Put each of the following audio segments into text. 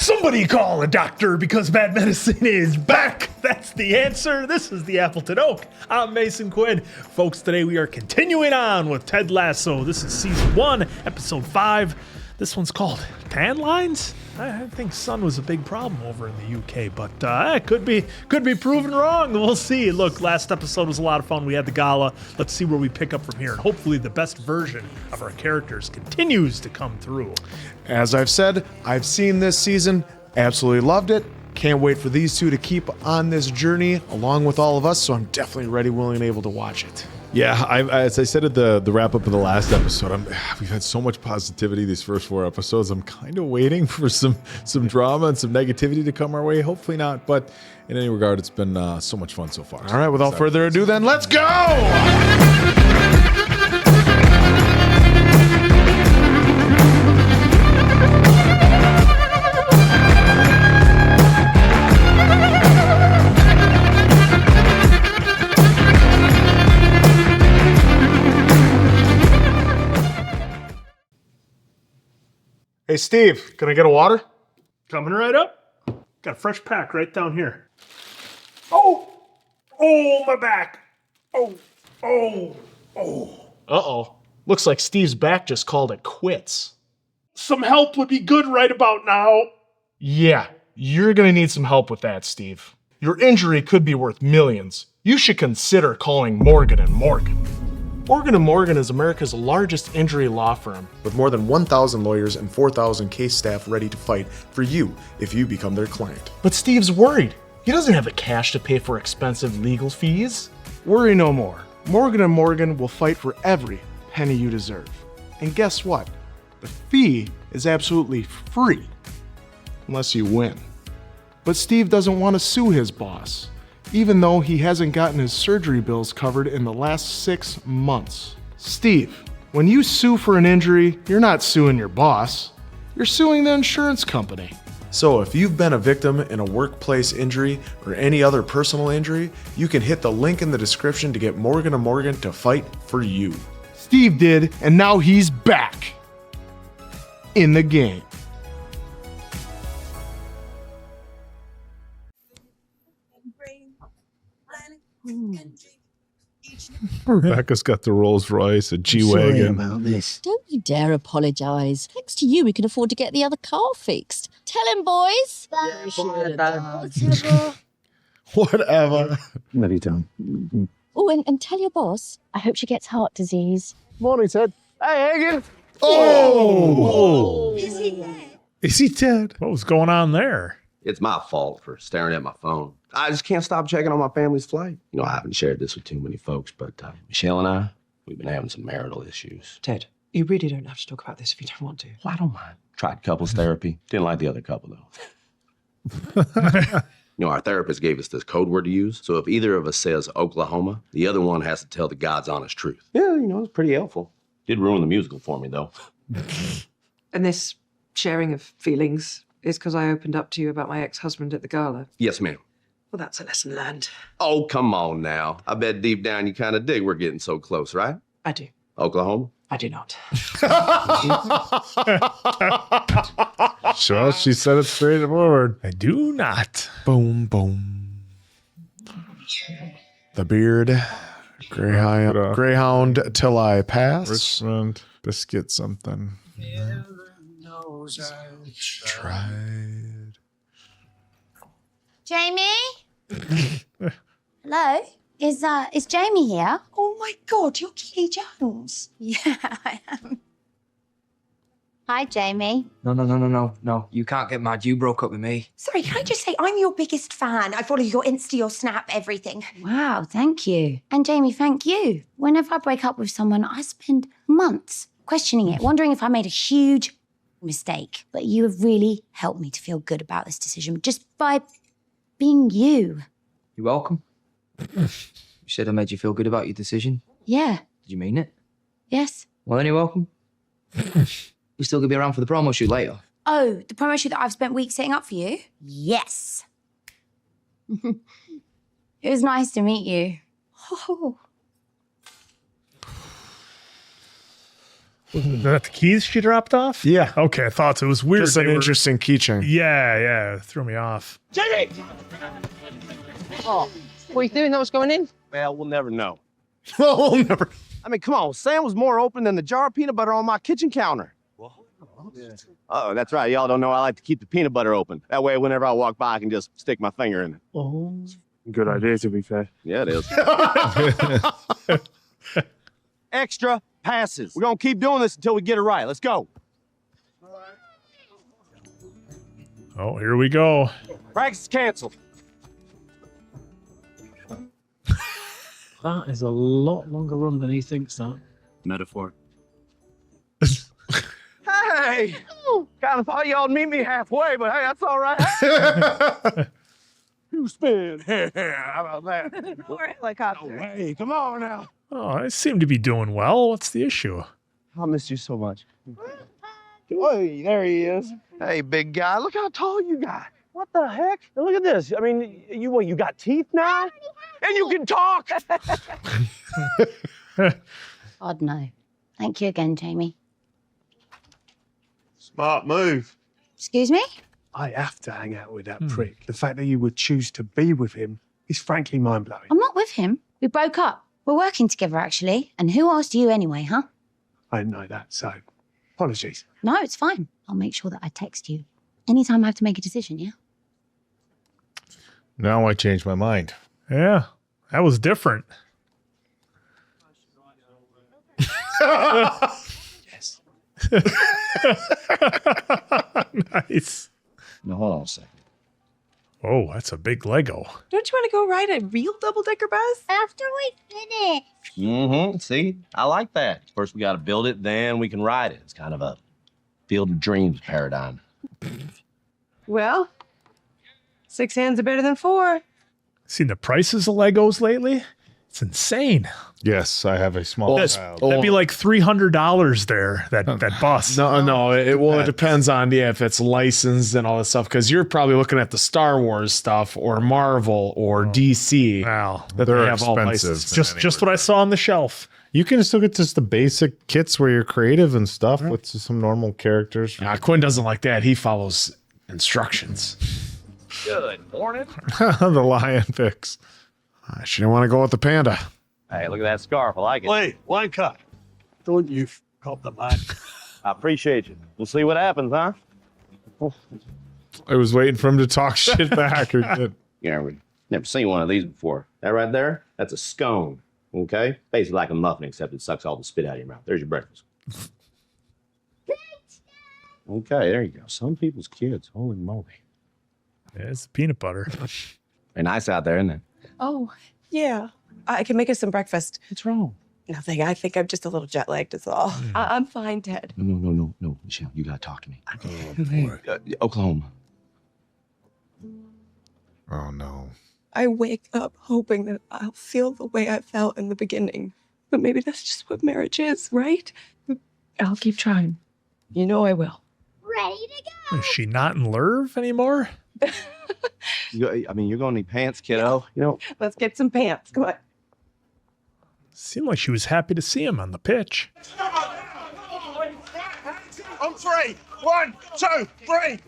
Somebody call a doctor because bad medicine is back. That's the answer. This is the Appleton Oak. I'm Mason Quinn. Folks, today we are continuing on with Ted Lasso. This is season 1, episode 5. This one's called Tan Lines. I think sun was a big problem over in the UK, but it could be proven wrong. We'll see. Look, last episode was a lot of fun. We had the gala. Let's see where we pick up from here, and hopefully the best version of our characters continues to come through. As I've said, I've seen this season, absolutely loved it. Can't wait for these two to keep on this journey along with all of us, so I'm definitely ready, willing, and able to watch it. Yeah, as I said at the wrap up of the last episode, we've had so much positivity these first 4 episodes. I'm kind of waiting for some drama and some negativity to come our way. Hopefully not, but in any regard, it's been so much fun so far. All right, without further ado, then let's go! Hey, Steve, can I get a water? Coming right up. Got a fresh pack right down here. Oh, my back. Oh. Uh-oh. Looks like Steve's back just called it quits. Some help would be good right about now. Yeah, you're gonna need some help with that, Steve. Your injury could be worth millions. You should consider calling Morgan & Morgan. Morgan & Morgan is America's largest injury law firm, with more than 1,000 lawyers and 4,000 case staff ready to fight for you if you become their client. But Steve's worried. He doesn't have the cash to pay for expensive legal fees. Worry no more. Morgan & Morgan will fight for every penny you deserve. And guess what? The fee is absolutely free, unless you win. But Steve doesn't want to sue his boss, even though he hasn't gotten his surgery bills covered in the last 6 months. Steve, when you sue for an injury, you're not suing your boss. You're suing the insurance company. So if you've been a victim in a workplace injury or any other personal injury, you can hit the link in the description to get Morgan & Morgan to fight for you. Steve did, and now he's back in the game. Rebecca's got the Rolls Royce, a G-Wagon. About this. Don't you dare apologise. Thanks to you, we can afford to get the other car fixed. Tell him, boys. Whatever. What have you done? Oh, and tell your boss, I hope she gets heart disease. Morning, Ted. Hey, Hagen. Oh! Is he dead? Is he dead? What was going on there? It's my fault for staring at my phone. I just can't stop checking on my family's flight. You know, I haven't shared this with too many folks, but Michelle and I, we've been having some marital issues. Ted, you really don't have to talk about this if you don't want to. Well, I don't mind. Tried couples therapy. Didn't like the other couple, though. You know, our therapist gave us this code word to use. So if either of us says Oklahoma, the other one has to tell the God's honest truth. Yeah, you know, it's pretty helpful. Did ruin the musical for me, though. And this sharing of feelings is because I opened up to you about my ex-husband at the gala. Yes, ma'am. Well, that's a lesson learned. Oh, come on now. I bet deep down you kind of dig we're getting so close, right? I do. Oklahoma? I do not. Sure, she said it straightforward. I do not. Boom, boom. The beard, Greyhound till I pass. Richmond, biscuit something. Tried. Jamie? Hello? Is Jamie here? Oh my God, you're Keely Jones. Yeah, I am. Hi, Jamie. No. You can't get mad. You broke up with me. Sorry, can I just say, I'm your biggest fan. I follow your Insta, your Snap, everything. Wow, thank you. And Jamie, thank you. Whenever I break up with someone, I spend months questioning it, wondering if I made a huge mistake. But you have really helped me to feel good about this decision just by being you. You're welcome. You said I made you feel good about your decision. Yeah. Did you mean it? Yes. Well, then you're welcome. You still gonna be around for the promo shoot later? Oh, the promo shoot that I've spent weeks setting up for you? Yes. It was nice to meet you. Oh. Was that the keys she dropped off? Yeah. Okay, I thought so. It was weird. Just an interesting keychain. Yeah, it threw me off. Jamie! Oh, what are you doing? That was going in? Well, we'll never know. Well, we'll never. I mean, come on. Sam was more open than the jar of peanut butter on my kitchen counter. Oh, that's right. Y'all don't know I like to keep the peanut butter open. That way, whenever I walk by, I can just stick my finger in it. Oh. Good idea, to be fair. Yeah, it is. Extra passes. We're going to keep doing this until we get it right. Let's go. Oh, here we go. Practice is canceled. That is a lot longer run than he thinks that. Metaphor. Hey! Kind of thought y'all'd meet me halfway, but hey, that's all right. You spin. How about that? Poor helicopter. No way. Come on now. Oh, I seem to be doing well. What's the issue? I missed you so much. Hey, there he is. Hey, big guy. Look how tall you got. What the heck? Look at this. I mean, you got teeth now? And you can talk. God, no. Thank you again, Jamie. Smart move. Excuse me? I have to hang out with that prick. The fact that you would choose to be with him is frankly mind-blowing. I'm not with him. We broke up. We're working together, actually. And who asked you anyway, huh? I didn't know that, so apologies. No, it's fine. I'll make sure that I text you anytime I have to make a decision, yeah? Now I changed my mind. Yeah, that was different. Yes. Nice. No, hold on a second. Oh, that's a big Lego. Don't you want to go ride a real double-decker bus? After we finish. Mm-hmm. See, I like that. First, we got to build it, then we can ride it. It's kind of a Field of Dreams paradigm. Well, 6 hands are better than 4. Seen the prices of Legos lately? It's insane. Yes, I have a small That'd child. be like $300 there, that bus. No. It depends on if it's licensed and all this stuff. Because you're probably looking at the Star Wars stuff or Marvel or DC. Wow. That They're they have all expensive. licensed. Just what I saw on the shelf. You can still get just the basic kits where you're creative and stuff with some normal characters. Quinn doesn't like that. He follows instructions. Good morning. The lion picks. She didn't want to go with the panda. Hey, look at that scarf. I like it. Wait, line cut. Don't you cop the man. I appreciate you. We'll see what happens, huh? I was waiting for him to talk shit back. Or did. Yeah, we've never seen one of these before. That right there, that's a scone, okay? Basically like a muffin, except it sucks all the spit out of your mouth. There's your breakfast. Okay, there you go. Some people's kids, holy moly. Yeah, it's peanut butter. Very nice out there, isn't it? Oh, yeah. I can make us some breakfast. What's wrong? Nothing. I think I'm just a little jet-lagged is all. I'm fine, Ted. No, Michelle, you gotta talk to me. Oklahoma. Oh, no. I wake up hoping that I'll feel the way I felt in the beginning. But maybe that's just what marriage is, right? I'll keep trying. You know I will. Ready to go. Is she not in Lerv anymore? You're gonna need pants, kiddo. You know. Let's get some pants. Come on. Seemed like she was happy to see him on the pitch. On 3. 1, 2, 3.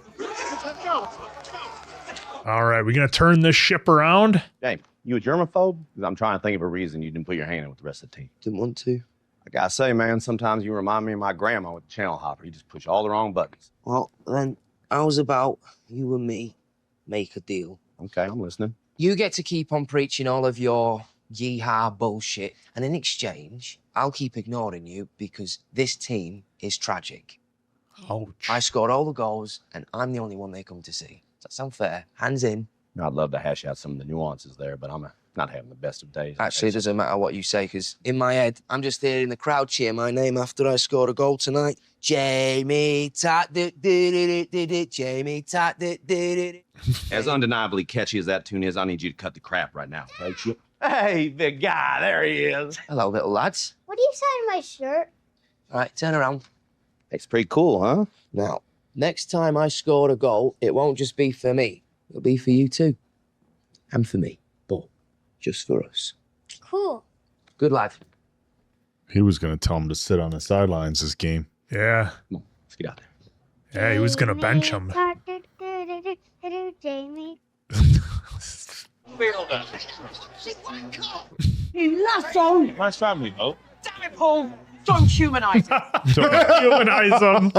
All right, we gonna turn this ship around? Hey, you a germaphobe? Because I'm trying to think of a reason you didn't put your hand in with the rest of the team. Didn't want to. I gotta say, man, sometimes you remind me of my grandma with the channel hopper. You just push all the wrong buttons. Well, then, how's about you and me make a deal? Okay, I'm listening. You get to keep on preaching all of your yeehaw bullshit, and in exchange, I'll keep ignoring you because this team is tragic. Ouch. I scored all the goals, and I'm the only one they come to see. Does that sound fair? Hands in. I'd love to hash out some of the nuances there, but I'm not having the best of days. Actually, it doesn't matter what you say, because in my head, I'm just hearing the crowd cheer my name after I scored a goal tonight. Jamie Tat, Jamie Tat, As undeniably catchy as that tune is, I need you to cut the crap right now. Right? Hey, big guy, there he is. Hello, little lads. What do you say to my shirt? All right, turn around. It's pretty cool, huh? Now, next time I score a goal, it won't just be for me. It'll be for you too. And for me. But just for us. Cool. Good lad. He was going to tell him to sit on the sidelines this game. Yeah. Come on, let's get out there. Yeah, he was going to bench him. You Lasso! Nice family, Mo. Damn it, Paul! Don't humanise it! Don't humanize him.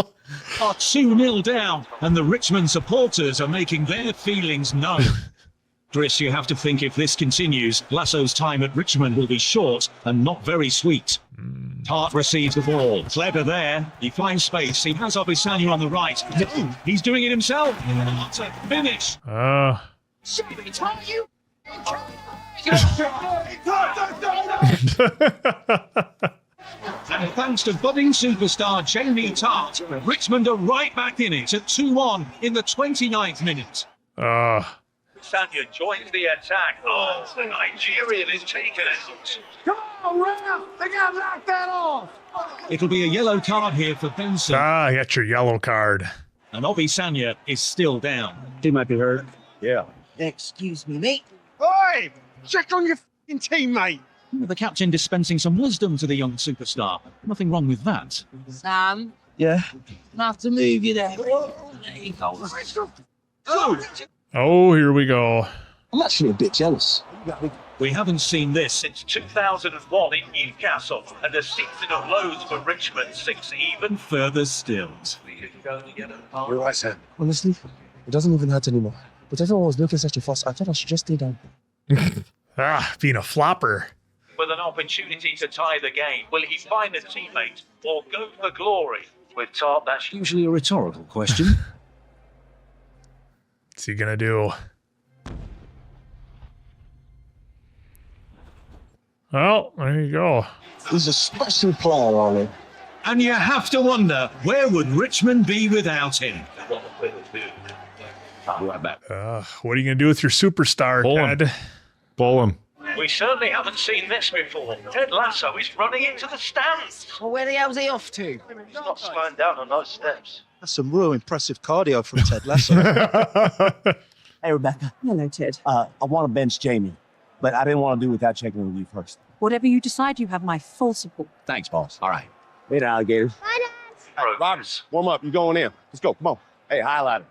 Are 2-0 down, and the Richmond supporters are making their feelings known. Chris, you have to think if this continues, Lasso's time at Richmond will be short and not very sweet. Tart receives the ball. Clever there. He finds space. He has Obisanya on the right. No, he's doing it himself. What a finish. And thanks to budding superstar Jamie Tart, Richmond are right back in it at 2-1 in the 29th minute. Sanya joins the attack. Oh, the Nigerian is taken out. Come on, Ralph! They gotta knock that off! It'll be a yellow card here for Benson. You got your yellow card. And Obisanya is still down. He might be hurt. Yeah. Excuse me, mate. Oi! Check on your f***ing teammate! The captain dispensing some wisdom to the young superstar. Nothing wrong with that. Sam, Yeah. I have to move you there. There you go. Oh, here we go. I'm actually a bit jealous. We haven't seen this since 2001 in Newcastle, and the season of lows for Richmond sinks even further still. You're right, Sam. Honestly, it doesn't even hurt anymore. But everyone was looking such a fuss. I thought I should just stay down. Being a flopper. With an opportunity to tie the game, will he find a teammate or go for glory? With Tart, that's usually a rhetorical question. What's he gonna do? Well, there you go. He's a special player, Ollie. And you have to wonder, where would Richmond be without him? Right back. What are you gonna do with your superstar, Ted? Bowl him. We certainly haven't seen this before. Ted Lasso is running into the stands. Well, where the hell's he off to? He's not slowing down on those steps. That's some real impressive cardio from Ted Lasso. Hey, Rebecca. Hello, Ted. I want to bench Jamie, but I didn't want to do it without checking with you first. Whatever you decide, you have my full support. Thanks, boss. All right. Later, alligators. Hey, Robbins, warm up. You going in. Let's go. Come on. Hey, highlighter.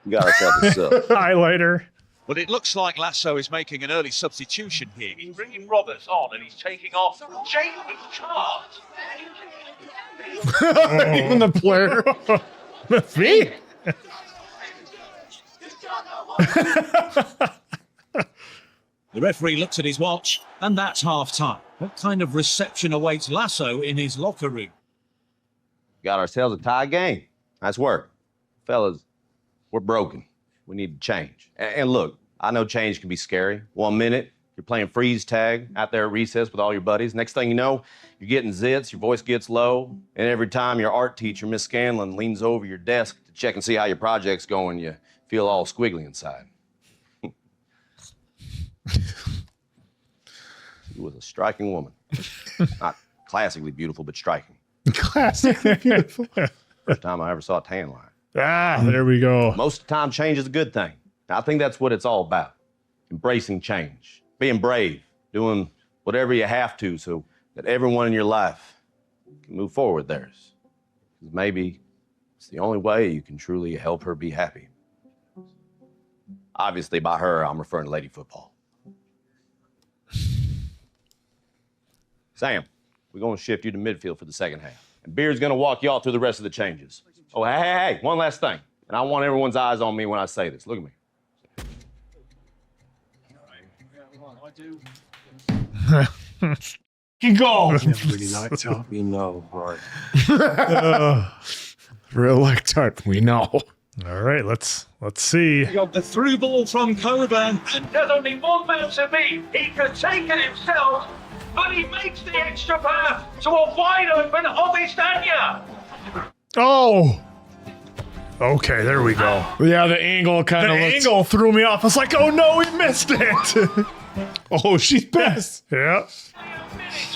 You got ourselves a sub. Highlighter. Well, it looks like Lasso is making an early substitution here. He's bringing Roberts on and he's taking off Jamie Tart. Even the player. Me? The referee looks at his watch, and that's half-time. What kind of reception awaits Lasso in his locker room? Got ourselves a tie game. Nice work. Fellas, we're broken. We need to change. And look, I know change can be scary. 1 minute, you're playing freeze tag out there at recess with all your buddies. Next thing you know, you're getting zits, your voice gets low, and every time your art teacher, Miss Scanlon, leans over your desk to check and see how your project's going, you feel all squiggly inside. She was a striking woman. Not classically beautiful, but striking. Classically beautiful. First time I ever saw a tan line. There we go. Most of the time, change is a good thing. I think that's what it's all about. Embracing change, being brave, doing whatever you have to so that everyone in your life can move forward theirs. Because maybe it's the only way you can truly help her be happy. Obviously, by her, I'm referring to lady football. Sam, we're going to shift you to midfield for the second half. And Beard's going to walk y'all through the rest of the changes. Oh, hey, one last thing. And I want everyone's eyes on me when I say this. Look at me. You go. Really like Tart. We know, right? Real like Tart, we know. All right, let's see. The through ball from Coburn, and there's only one man to beat. He could take it himself, but he makes the extra pass to a wide open Obisanya. Oh. Okay, there we go. Yeah, the angle kind of The angle threw me off. I was like, oh no, we missed it. Oh, she's pissed. Yeah.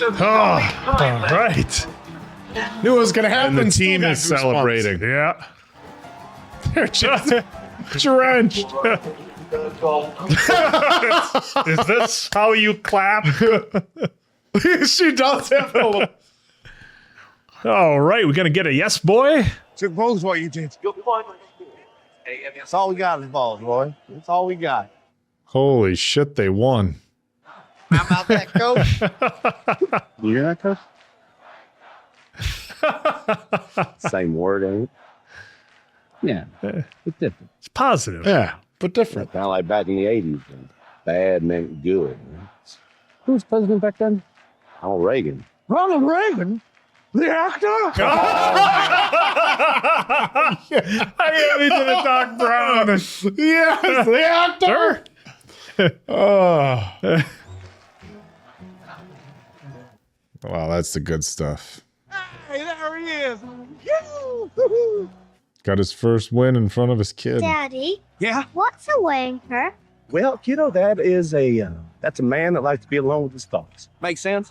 Oh, all right. Knew it was going to happen. And the Still team got is goosebumps. celebrating. Yeah. They're just drenched. Is this how you clap? She does have a little... All right, we're gonna get a yes, boy. Took both what you did. That's all we got in balls, boy. That's all we got. Holy shit, they won. How about that, coach? You hear that, coach? Same word, ain't it? Yeah, it's different. It's positive. Yeah, but different. Kind of like back in the 80s. Bad meant good. Who was president back then? Ronald Reagan. Ronald Reagan? The actor? I am into the Doc Brown. Yes, the actor. Oh. Wow, that's the good stuff. Hey, there he is. Got his first win in front of his kid. Daddy? Yeah? What's a wanker? Well, kiddo, that's a man that likes to be alone with his thoughts. Make sense?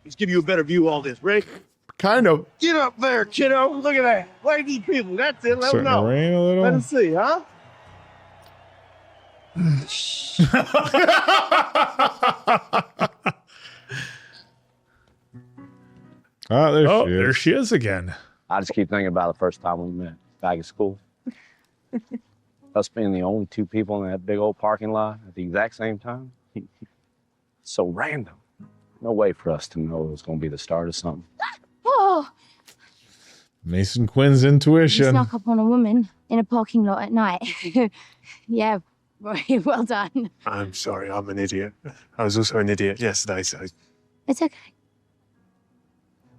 Let's give you a better view of all this, Rick. Kind of. Get up there, kiddo. Look at that. Wave these people. That's it. Let them Starting to know. rain a little. Let them see, huh? There she is again. I just keep thinking about the first time we met back at school. Us being the only two people in that big old parking lot at the exact same time. So random. No way for us to know it was going to be the start of something. Oh, Mason Quinn's you intuition. snuck up on a woman in a parking lot at night. Yeah, well done. I'm sorry, I'm an idiot. I was also an idiot yesterday, so It's okay.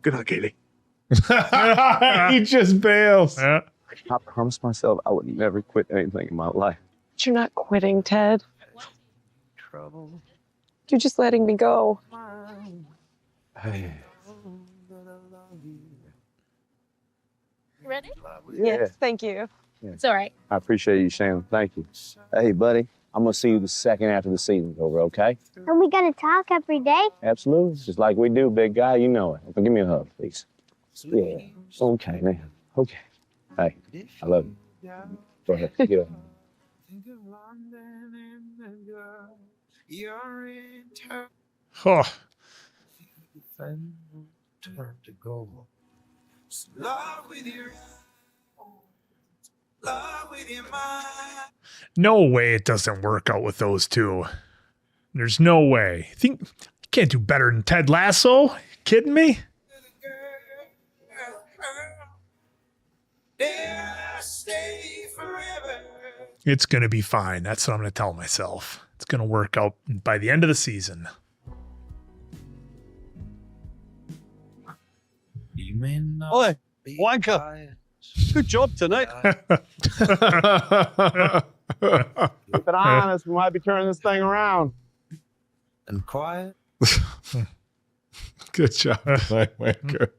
good night, Keely. He just bails. Yeah. I promised myself I would never quit anything in my life. But you're not quitting, Ted. Trouble. You're just letting me go. Hey. Ready? Yes, thank you. It's all right. I appreciate you, Shannon. Thank you. Hey, buddy, I'm going to see you the second after the season's over, okay? Are we gonna talk every day? Absolutely. Just like we do, big guy. You know it. Give me a hug, please. Yeah. Okay, man. Okay. Hey, I love you. Go ahead. Get up. Oh. No way it doesn't work out with those two. There's no way. You can't do better than Ted Lasso? You kidding me? It's going to be fine. That's what I'm going to tell myself. It's going to work out by the end of the season. Oi, wanker. Good job tonight. Keep it honest. We might be turning this thing around. And quiet. Good job, Wanker.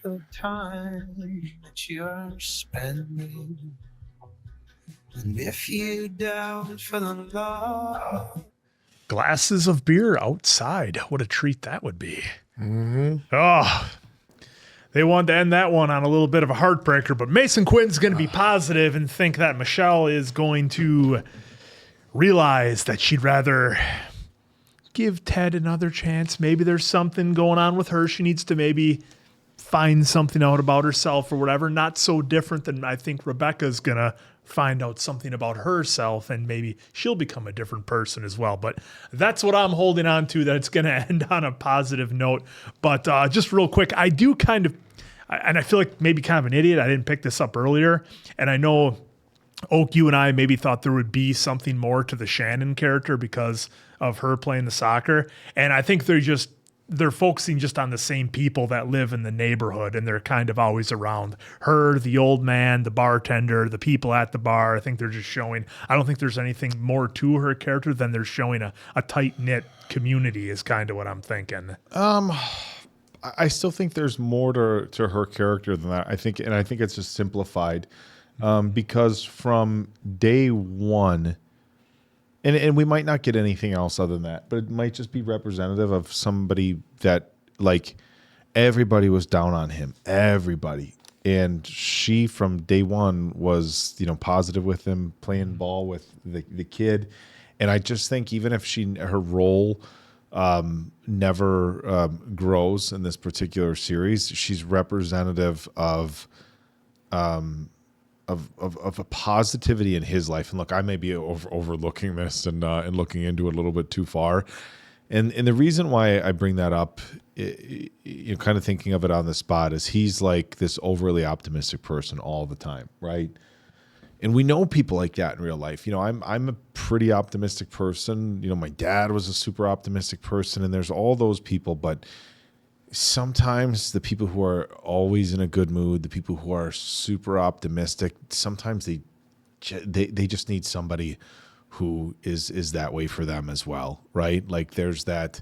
The time that you're spending. And if you doubt for the love. Glasses of beer outside. What a treat that would be. Mm-hmm. Oh, they wanted to end that one on a little bit of a heartbreaker, but Mason Quinn's going to be positive and think that Michelle is going to realize that she'd rather give Ted another chance. Maybe there's something going on with her. She needs to maybe find something out about herself or whatever. Not so different than I think Rebecca's going to find out something about herself and maybe she'll become a different person as well. But that's what I'm holding on to, that it's going to end on a positive note. But just real quick, I do kind of, and I feel like maybe kind of an idiot. I didn't pick this up earlier. And I know, Oak, you and I maybe thought there would be something more to the Shannon character because of her playing the soccer. And I think they're focusing just on the same people that live in the neighborhood, and they're kind of always around her, the old man, the bartender, the people at the bar. I think they're just showing, I don't think there's anything more to her character than they're showing a tight-knit community is kind of what I'm thinking. I still think there's more to her character than that. I think it's just simplified because from day one, and we might not get anything else other than that, but it might just be representative of somebody that, like, everybody was down on him, everybody. And she, from day one, was, positive with him, playing ball with the kid. And I just think even if her role never grows in this particular series. She's representative of a positivity in his life. And look, I may be overlooking this and looking into it a little bit too far. And the reason why I bring that up, you're kind of thinking of it on the spot, is he's like this overly optimistic person all the time, right? And we know people like that in real life. You know, I'm a pretty optimistic person. You know, my dad was a super optimistic person, and there's all those people. But sometimes the people who are always in a good mood, the people who are super optimistic, sometimes they just need somebody who is that way for them as well, right? Like there's that,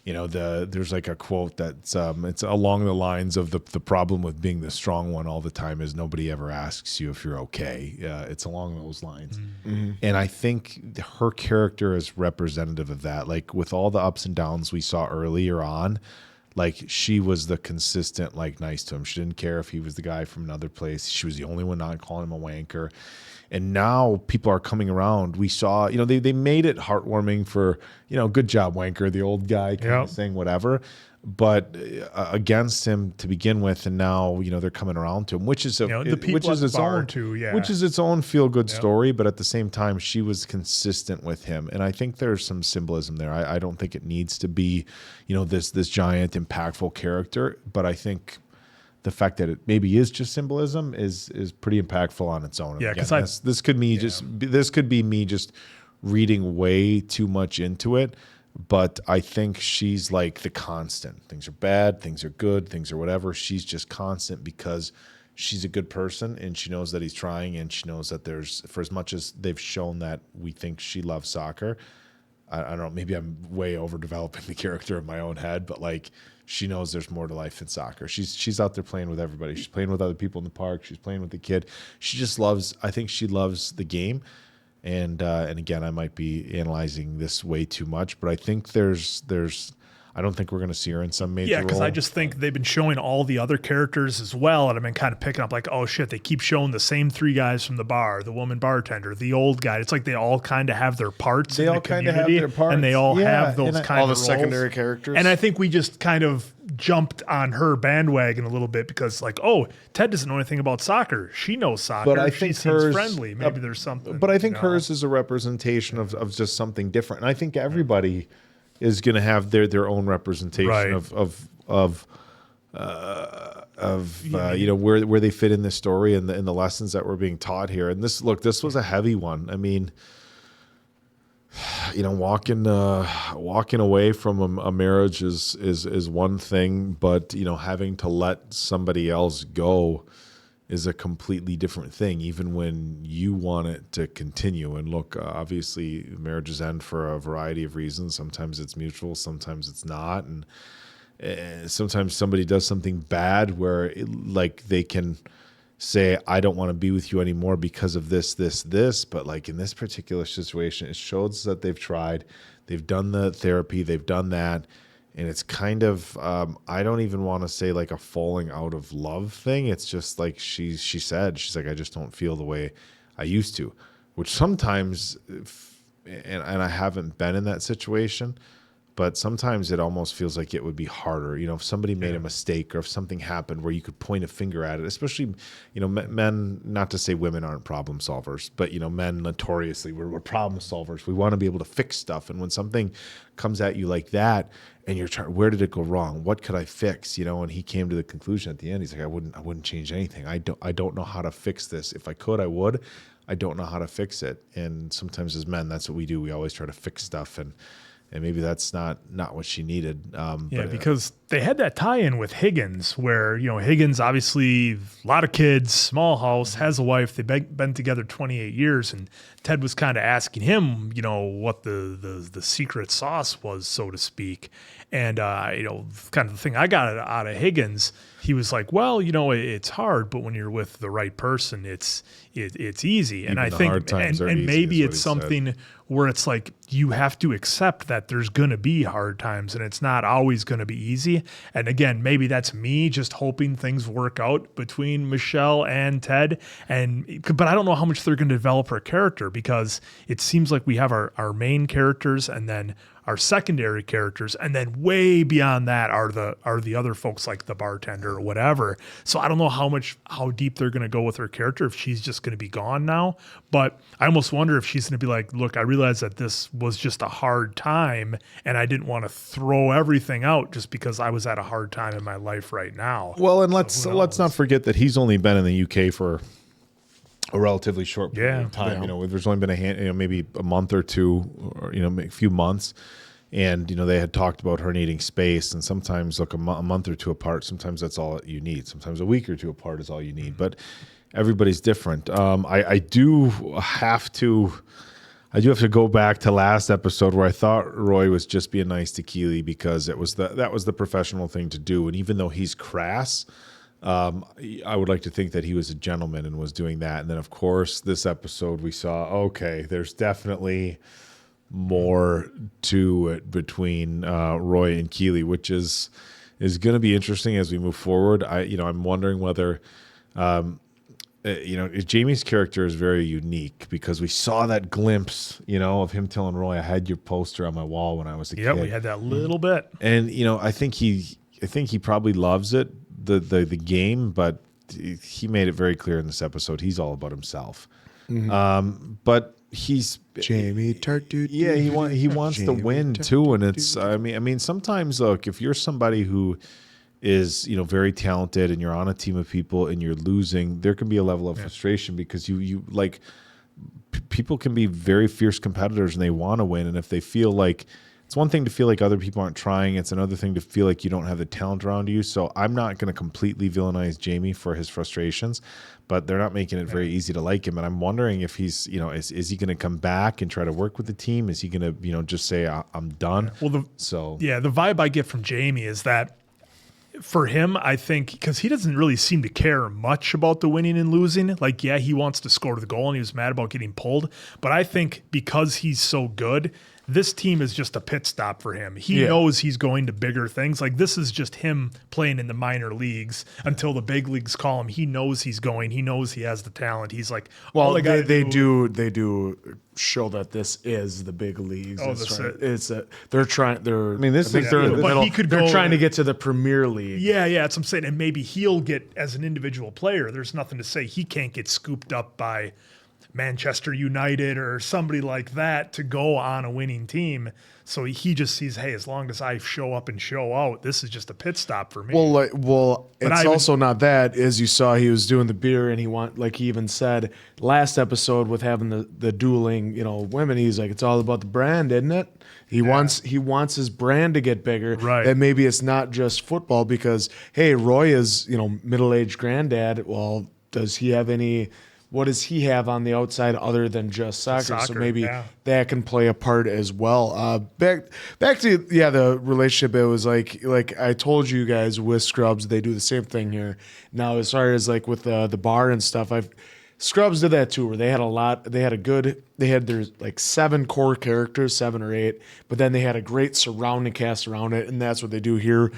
you know, there's like a quote that's it's along the lines of the problem with being the strong one all the time is nobody ever asks you if you're okay. It's along those lines. Mm-hmm. And I think her character is representative of that. Like with all the ups and downs we saw earlier on, like she was the consistent, like nice to him. She didn't care if he was the guy from another place. She was the only one not calling him a wanker. And now people are coming around. We saw, you know, they made it heartwarming for, you know, good job, wanker, the old guy kind of saying whatever, but against him to begin with. And now, you know, they're coming around to him, which is its own feel good story. But at the same time, she was consistent with him. And I think there's some symbolism there. I don't think it needs to be, you know, this giant impactful character, but I think the fact that it maybe is just symbolism is pretty impactful on its own. Yeah, because this could be me just reading way too much into it, but I think she's like the constant. Things are bad, things are good, things are whatever. She's just constant because she's a good person and she knows that he's trying, and she knows that there's, for as much as they've shown that we think she loves soccer, I don't know, maybe I'm way overdeveloping the character in my own head, but like she knows there's more to life than soccer. She's out there playing with everybody. She's playing with other people in the park. She's playing with the kid. She just loves, I think she loves the game. And again, I might be analyzing this way too much, but I think there's I don't think we're going to see her in some major role. Yeah, because I just think they've been showing all the other characters as well, and I've been kind of picking up like, oh shit, they keep showing the same three guys from the bar, the woman bartender, the old guy. It's like they all kind of have their parts. They all kind of have their parts, and they all have those kind all of the roles. secondary characters. And I think we just kind of jumped on her bandwagon a little bit because, like, oh, Ted doesn't know anything about soccer. She knows soccer. But I she think seems hers, friendly. Maybe there's something. But I think hers is a representation of just something different. And I think everybody is going to have their own representation of you know, where they fit in the story and the lessons that were being taught here. And this was a heavy one. I mean, you know, walking away from a marriage is one thing, but you know, having to let somebody else go is a completely different thing, even when you want it to continue. And look, obviously marriages end for a variety of reasons. Sometimes it's mutual, sometimes it's not. And sometimes somebody does something bad where like they can say, I don't want to be with you anymore because of this. But like in this particular situation, it shows that they've tried, they've done the therapy, they've done that. And it's kind of, I don't even want to say like a falling out of love thing. It's just like she said, she's like, I just don't feel the way I used to, which sometimes, and I haven't been in that situation, but sometimes it almost feels like it would be harder. You know, if somebody made a mistake or if something happened where you could point a finger at it, especially, you know, men, not to say women aren't problem solvers, but, you know, men notoriously, we're problem solvers. We want to be able to fix stuff. And when something comes at you like that and you're trying, where did it go wrong? What could I fix? You know, and he came to the conclusion at the end, he's like, I wouldn't change anything. I don't know how to fix this. If I could, I would. I don't know how to fix it. And sometimes as men, that's what we do. We always try to fix stuff, and maybe that's not what she needed. Because they had that tie-in with Higgins where, you know, Higgins, obviously a lot of kids, small house, has a wife. They've been together 28 years. And Ted was kind of asking him, you know, what the secret sauce was, so to speak. And, you know, kind of the thing I got out of Higgins, he was like, well, you know, it's hard, but when you're with the right person, it's easy. And I think, and maybe it's something where it's like, you have to accept that there's going to be hard times and it's not always going to be easy. And again, maybe that's me just hoping things work out between Michelle and Ted. But I don't know how much they're going to develop her character, because it seems like we have our main characters and then are secondary characters, and then way beyond that are the other folks like the bartender or whatever. So I don't know how deep they're going to go with her character, if she's just going to be gone now. But I almost wonder if she's going to be like, look, I realized that this was just a hard time, and I didn't want to throw everything out just because I was at a hard time in my life right now. Well, and let's not forget that he's only been in the UK for a relatively short period of time. You know, there's only been maybe a month or two, or a few months, and they had talked about her needing space. And sometimes, look, a month or two apart, sometimes that's all you need. Sometimes a week or two apart is all you need. But everybody's different. I do have to go back to last episode where I thought Roy was just being nice to Keely because that was the professional thing to do. And even though he's crass, I would like to think that he was a gentleman and was doing that. And then, of course, this episode we saw, okay, there's definitely more to it between Roy and Keely, which is going to be interesting as we move forward. I'm wondering whether, Jamie's character is very unique because we saw that glimpse, of him telling Roy, I had your poster on my wall when I was a kid. Yeah, we had that little bit. And, I think he probably loves it. The game, but he made it very clear in this episode he's all about himself. But he's Jamie Tartu. Yeah, he wants to win too, and it's I mean sometimes look, if you're somebody who is very talented and you're on a team of people and you're losing, there can be a level of frustration because you like people can be very fierce competitors and they want to win, and if they feel like it's one thing to feel like other people aren't trying. It's another thing to feel like you don't have the talent around you. So I'm not going to completely villainize Jamie for his frustrations, but they're not making it very easy to like him. And I'm wondering if he's, is he going to come back and try to work with the team? Is he going to, just say, I'm done? Well, the vibe I get from Jamie is that for him, I think, because he doesn't really seem to care much about the winning and losing. Like, yeah, he wants to score the goal and he was mad about getting pulled. But I think because he's so good, this team is just a pit stop for him. He knows he's going to bigger things. Like, this is just him playing in the minor leagues until the big leagues call him. He knows he's going. He knows he has the talent. He's like, well, they do show that this is the big leagues. They're trying to get to the Premier League. Yeah, that's what I'm saying. And maybe he'll get, as an individual player, there's nothing to say he can't get scooped up by Manchester United or somebody like that to go on a winning team. So he just sees, hey, as long as I show up and show out, this is just a pit stop for me. Well, it's also not that. As you saw, he was doing the beer, and he even said last episode with having the dueling, women. He's like, it's all about the brand, isn't it? He wants his brand to get bigger. Right. And maybe it's not just football because, hey, Roy is middle-aged granddad. Well, does he have any? What does he have on the outside other than just soccer? So maybe that can play a part as well. Back to the relationship. It was like I told you guys with Scrubs, they do the same thing here. Now, as far as like with the bar and stuff, Scrubs did that too, where they had their like 7 core characters, 7 or 8, but then they had a great surrounding cast around it, and that's what they do here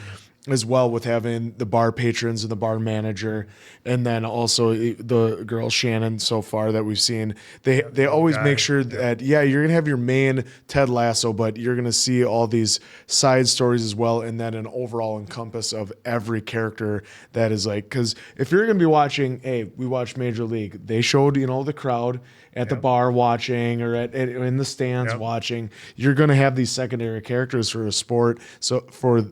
as well with having the bar patrons and the bar manager, and then also the girl Shannon so far that we've seen. They always make sure that, you're going to have your main Ted Lasso, but you're going to see all these side stories as well, and then an overall encompass of every character that is like, because if you're going to be watching, we watched Major League, they showed, the crowd at the bar watching or in the stands watching. You're going to have these secondary characters for a sport. So for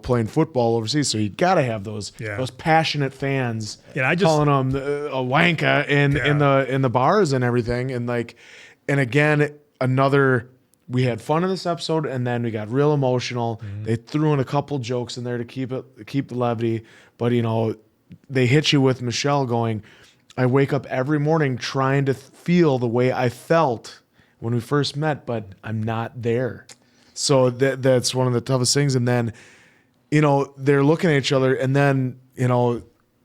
playing football overseas, so you got to have those passionate fans calling them a wanka in the bars and everything, and again we had fun in this episode, and then we got real emotional. They threw in a couple jokes in there to keep the levity, but they hit you with Michelle going, I wake up every morning trying to feel the way I felt when we first met, but I'm not there. So that's one of the toughest things. And then they're looking at each other, and then,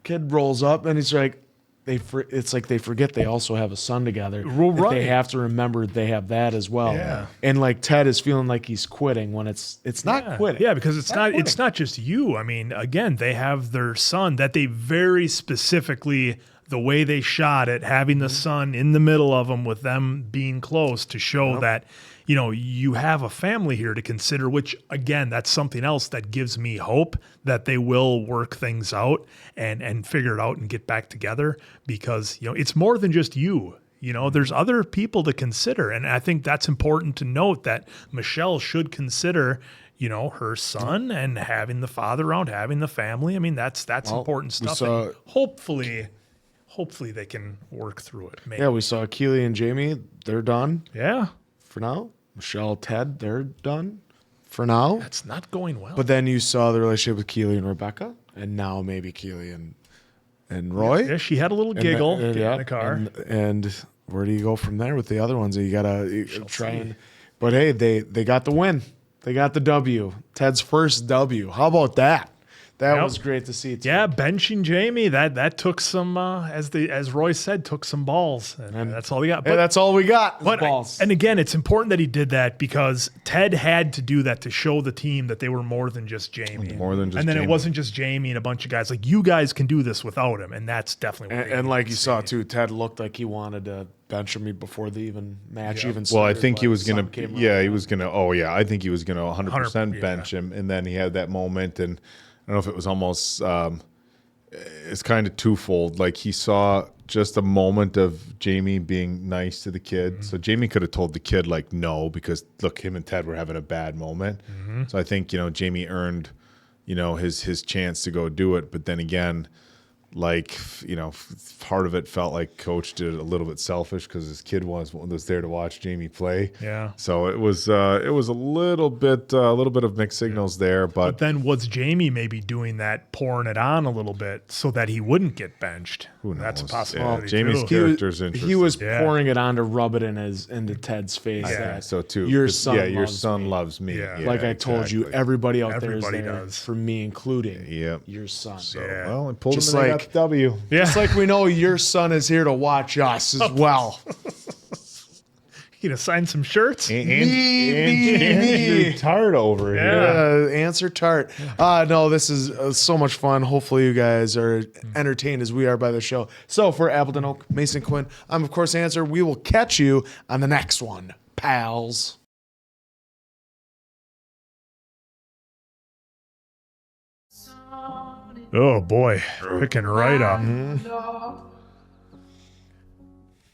kid rolls up, and it's like, it's like they forget they also have a son together. Right. They have to remember they have that as well. Yeah. And like Ted is feeling like he's quitting when it's not quitting. Yeah, because it's not just you. I mean, again, they have their son that they very specifically, the way they shot it, having the son in the middle of them with them being close to show that, you know, you have a family here to consider, which again, that's something else that gives me hope that they will work things out and figure it out and get back together, because, you know, it's more than just you. You know, there's other people to consider. And I think that's important to note, that Michelle should consider, you know, her son and having the father around, having the family. I mean, that's important stuff. And hopefully they can work through it. Maybe. Yeah, we saw Keely and Jamie. They're done. Yeah. For now. Michelle, Ted, they're done. For now. That's not going well. But then you saw the relationship with Keely and Rebecca. And now maybe Keely and Roy. Yeah, she had a little giggle in the car. And where do you go from there with the other ones? You got to try and... But hey, they got the win. They got the W. Ted's first W. How about that? That was great to see. Yeah, benching Jamie, that took some, as Roy said, took some balls. And that's all we got. But that's all we got, but balls. And again, it's important that he did that, because Ted had to do that to show the team that they were more than just Jamie. More than just And then Jamie. it wasn't just Jamie and a bunch of guys. Like, you guys can do this without him, and that's definitely what And like you saw, too, Ted looked like he wanted to bench me before the match even started. Well, I think he was going to, to. he was going to, I think he was going to 100% bench him. And then he had that moment, and I don't know if it was almost, it's kind of twofold. Like, he saw just a moment of Jamie being nice to the kid. Mm-hmm. So Jamie could have told the kid, like, no, because look, him and Ted were having a bad moment. Mm-hmm. So I think, you know, Jamie earned, you know, his chance to go do it. But then again, like, you know, part of it felt like Coach did it a little bit selfish, because his kid was there to watch Jamie play. Yeah. So it was a little bit of mixed signals there, But then was Jamie maybe doing that, pouring it on a little bit so that he wouldn't get benched? Who knows? That's a possibility. Jamie's too. character's interesting. He was pouring it on to rub it into Ted's face. Yeah, so too. Your 'Cause, son, your son loves me. Yeah. Like I told you, everybody out there is Everybody there does. for me, including your son. So, well, and pulled Just him and they got like- the W. Yeah. Just like we know your son is here to watch us as well. You gonna sign some shirts? Andrew Tart over here. Answer Tart. No, this is so much fun. Hopefully you guys are entertained as we are by the show. So for Appleton Oak, Mason Quinn, I'm of course Answer. We will catch you on the next one, pals. Oh boy, picking right up.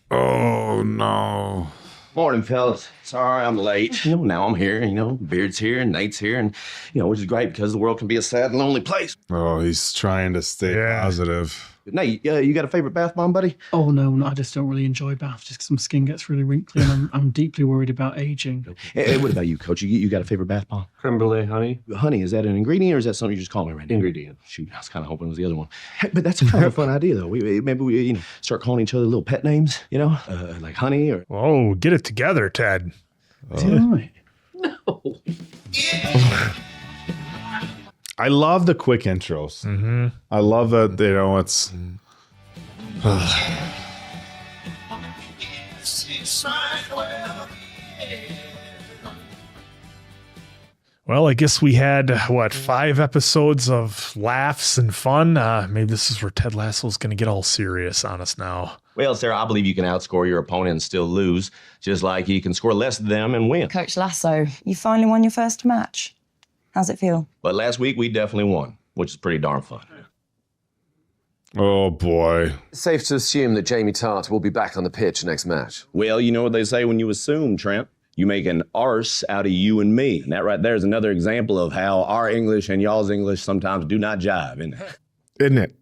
Oh no. Morning, fellas. Sorry I'm late. You know, now I'm here. You know, Beard's here and Nate's here, and you know, which is great because the world can be a sad and lonely place. Oh, he's trying to stay positive. Nate, you got a favorite bath bomb, buddy? Oh, no, I just don't really enjoy baths just because my skin gets really wrinkly and I'm deeply worried about aging. Hey, what about you, Coach? You got a favorite bath bomb? Creme brulee, honey. Honey, is that an ingredient or is that something you just call me right now? Ingredient. Shoot, I was kind of hoping it was the other one. Hey, but that's kind of a fun idea, though. Maybe we start calling each other little pet names, you know, like Honey or... Oh, get it together, Ted. Is it all right? No. I love the quick intros. Mm-hmm. I love that, you know, it's... Well, I guess we had, 5 episodes of laughs and fun. Maybe this is where Ted Lasso's going to get all serious on us now. Well, Sarah, I believe you can outscore your opponent and still lose, just like you can score less than them and win. Coach Lasso, you finally won your first match. How's it feel? But last week, we definitely won, which is pretty darn fun. Oh, boy. It's safe to assume that Jamie Tart will be back on the pitch next match. Well, you know what they say when you assume, Trent. You make an arse out of you and me. And that right there is another example of how our English and y'all's English sometimes do not jive, isn't it? Isn't it?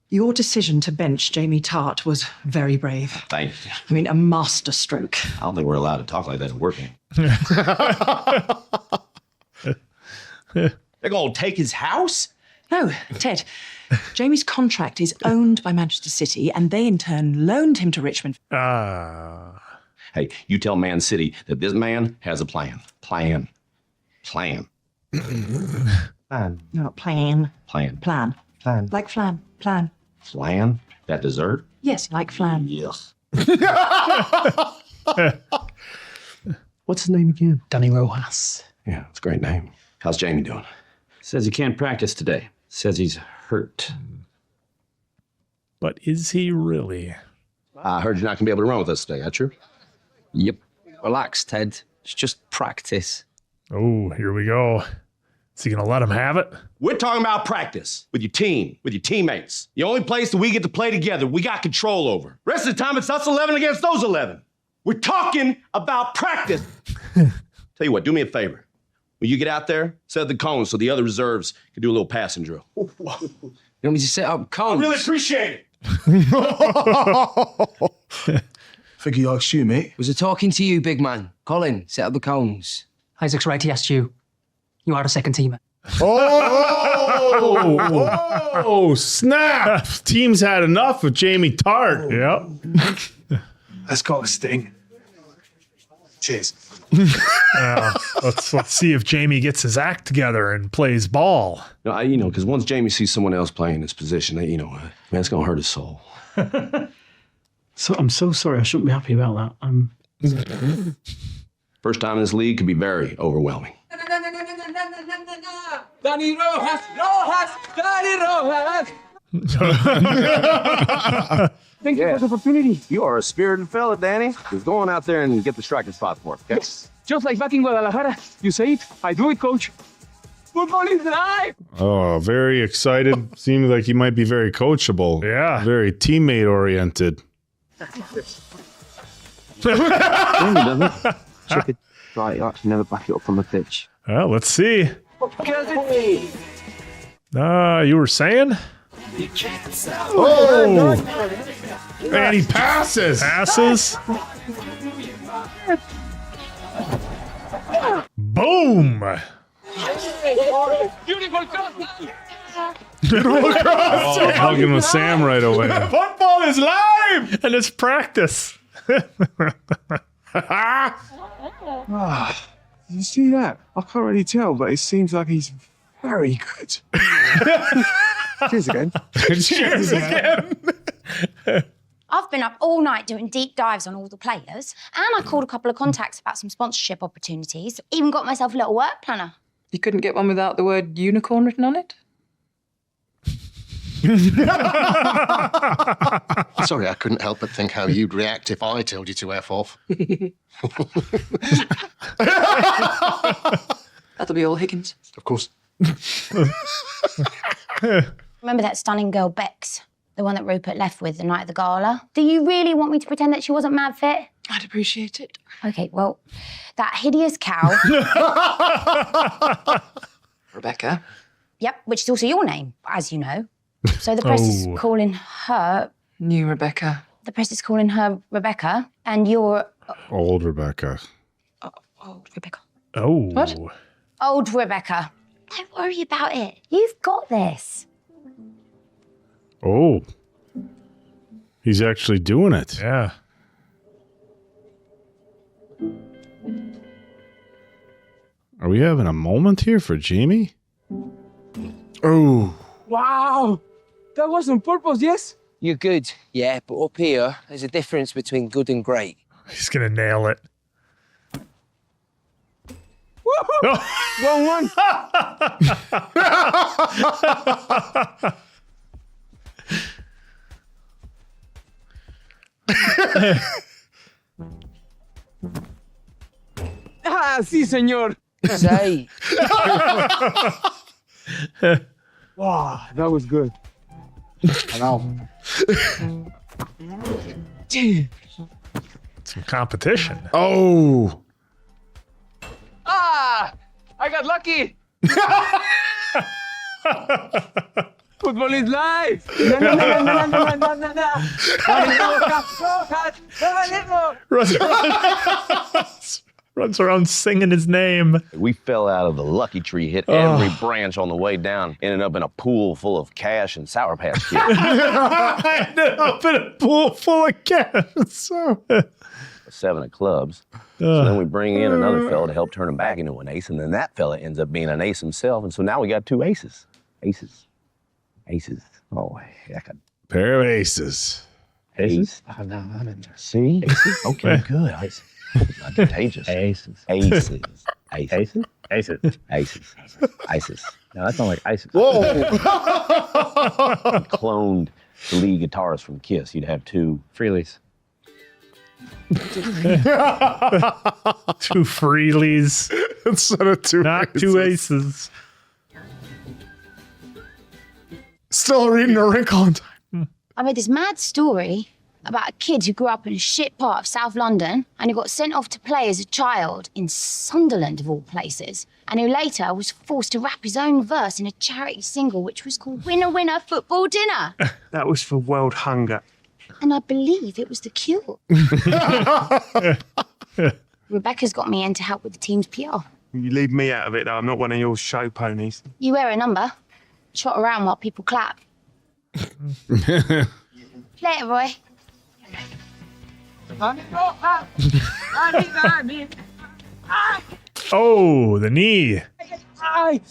Your decision to bench Jamie Tart was very brave. Thank you. I mean, a master stroke. I don't think we're allowed to talk like that at work. They're going to take his house? No, Ted. Jamie's contract is owned by Manchester City, and they in turn loaned him to Richmond. Hey, you tell Man City that this man has a plan. Plan. No, plan. Plan. Plan. Like flan. Plan. Flan? That dessert? Yes, like flan. Yes. What's his name again? Danny Rojas. Yeah, it's a great name. How's Jamie doing? Says he can't practice today. Says he's hurt. But is he really? I heard you're not going to be able to run with us today, that true? Yep. Relax, Ted. It's just practice. Oh, here we go. Is he going to let him have it? We're talking about practice with your team, with your teammates. The only place that we get to play together, we got control over. Rest of the time, it's us 11 against those 11. We're talking about practice. Tell you what, do me a favor. When you get out there, set the cones so the other reserves can do a little passing drill. You want me to set up cones? I really appreciate it. Think he asked you, mate. Was it talking to you, big man? Colin, set up the cones. Isaac's right, he asked you. You are a second teamer. Oh, snap! Team's had enough of Jamie Tart. Yep. That's got a sting. Cheers. Let's see if Jamie gets his act together and plays ball. No, because once Jamie sees someone else playing this position, man, it's gonna hurt his soul. So I'm so sorry. I shouldn't be happy about that. First time in this league could be very overwhelming. Danny Rojas! Danny Rojas! Thank you for the opportunity. You are a spirited fella, Danny. Just go on out there and get the striking spot for us, okay? Just like back in Guadalajara. You say it, I do it, coach. Football is life! Oh, very excited. Seems like he might be very coachable. Yeah. Very teammate oriented. Check it. Right, you actually never back it up on the pitch. Well, let's see. You were saying? Oh! And he passes. Passes. Boom! Beautiful cross! Beautiful cross! Oh, hugging with Sam right away. Football is live! And it's practice. You see that? I can't really tell, but it seems like he's very good. Cheers again. Cheers again. I've been up all night doing deep dives on all the players, and I called a couple of contacts about some sponsorship opportunities. Even got myself a little work planner. You couldn't get one without the word unicorn written on it? Sorry, I couldn't help but think how you'd react if I told you to F off. That'll be all Higgins. Of course. Remember that stunning girl, Bex? The one that Rupert left with the night of the gala? Do you really want me to pretend that she wasn't mad fit? I'd appreciate it. Okay, well, that hideous cow... Rebecca. Yep, which is also your name, as you know. So the press is calling her... New Rebecca. The press is calling her Rebecca, and you're... Old Rebecca. Old Rebecca. Oh. What? Old Rebecca. Don't worry about it. You've got this. Oh. He's actually doing it. Yeah. Are we having a moment here for Jamie? Oh. Wow! That was on purpose, yes? You're good, yeah, but up here, there's a difference between good and great. He's gonna nail it. Woohoo! 1-1. Ah, sí, señor. Say. Wow, that was good. I know. Some competition. Oh. Ah! I got lucky! Football is life! Runs around singing his name. We fell out of the lucky tree, hit every branch on the way down, ended up in a pool full of cash and Sour Patch Kids. I ended up in a pool full of cash. So. 7 of clubs. So then we bring in another fella to help turn him back into an ace, and then that fella ends up being an ace himself, and so now we got 2 aces. Aces. Oh, heck. Pair of aces. Aces? Oh, no, I'm in there. See? Aces? Okay, good. Aces. Not contagious. Aces. Aces. Aces. Aces? Aces. Isis. No, that's not like ISIS. Whoa! Cloned the lead guitarist from Kiss. You'd have two Freelies. Two Freelies. Instead of two Not two aces. Still reading A Wrinkle in Time. I read this mad story about a kid who grew up in a shit part of South London and who got sent off to play as a child in Sunderland, of all places, and who later was forced to rap his own verse in a charity single which was called Winner Winner Football Dinner. That was for World Hunger. And I believe it was the cure. Rebecca's got me in to help with the team's PR. You leave me out of it, though. I'm not one of your show ponies. You wear a number, trot around while people clap. Play it, Roy. Oh, the knee. Ay,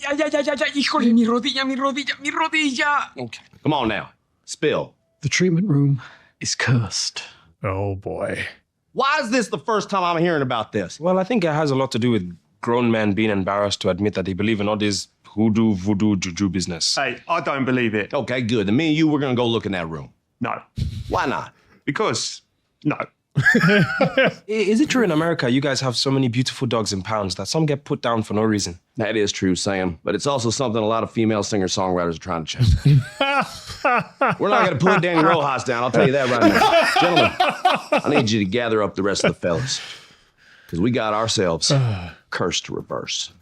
híjole, mi rodilla. Okay. Come on now. Spill. The treatment room is cursed. Oh, boy. Why is this the first time I'm hearing about this? Well, I think it has a lot to do with grown men being embarrassed to admit that they believe in all this hoodoo, voodoo, juju business. Hey, I don't believe it. Okay, good. Then me and you, we're going to go look in that room. No. Why not? Because, no. Is it true in America you guys have so many beautiful dogs in pounds that some get put down for no reason? That is true, Sam. But it's also something a lot of female singer-songwriters are trying to change. We're not going to put Danny Rojas down, I'll tell you that right now. Gentlemen, I need you to gather up the rest of the fellas. Because we got ourselves cursed to reverse.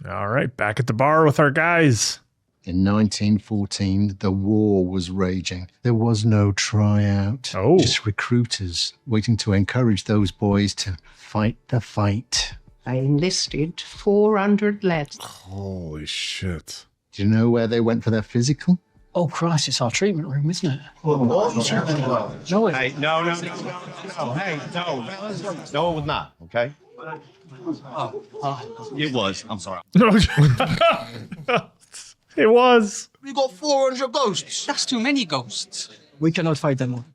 All right, back at the bar with our guys. In 1914, the war was raging. There was no tryout. Oh. Just recruiters waiting to encourage those boys to fight the fight. I enlisted 400 lads. Holy shit. Do you know where they went for their physical? Oh, Christ, it's our treatment room, isn't it? No, hey, no. Hey, no. No, it was not, okay? It was. I'm sorry. It was. We got 400 ghosts. That's too many ghosts. We cannot fight them all.